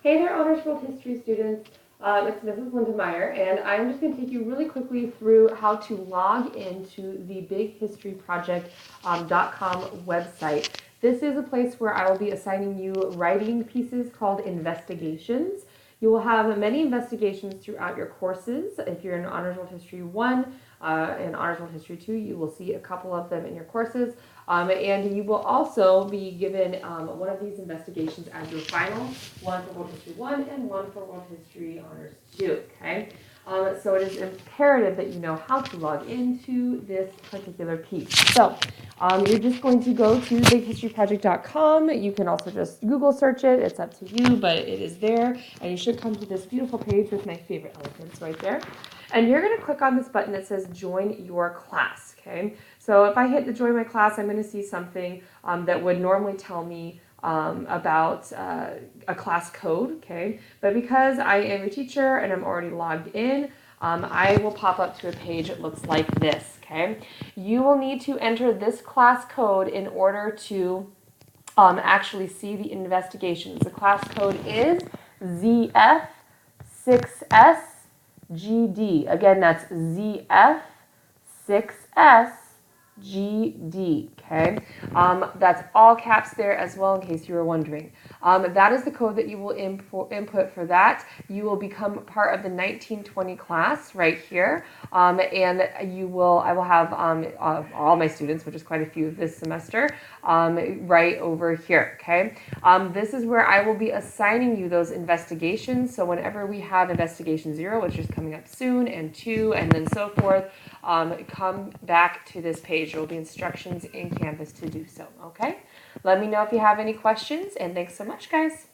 Hey there, Honors World History students. It's Mrs. Linda Meyer, and I'm just going to take you really quickly through how to log into the BigHistoryProject.com website. This is a place where I will be assigning you writing pieces called investigations. You will have many investigations throughout your courses. If you're in Honors World History 1 and Honors World History 2, you will see a couple of them in your courses. And you will also be given one of these investigations as your final, one for World History 1 and one for World History Honors 2, okay? So it is imperative that you know how to log into this particular piece. So you're just going to go to bighistoryproject.com. You can also just Google search it. It's up to you, but it is there. And you should come to this beautiful page with my favorite elephants right there. And you're going to click on this button that says join your class, okay? So if I hit the join my class, I'm going to see something that would normally tell me about a class code, okay? But because I am your teacher and I'm already logged in, I will pop up to a page that looks like this, okay? You will need to enter this class code in order to actually see the investigations. The class code is ZF6SGD. Again, that's ZF6SGD, okay? That's all caps there as well in case you were wondering. That is the code that you will input for that. You will become part of the 1920 class right here. And I will have all my students, which is quite a few this semester, right over here, okay? This is where I will be assigning you those investigations. So whenever we have investigation 0, which is coming up soon, and 2, and then so forth, come back to this page. There will be instructions in Canvas to do so, okay? Let me know if you have any questions, and thanks so much, guys.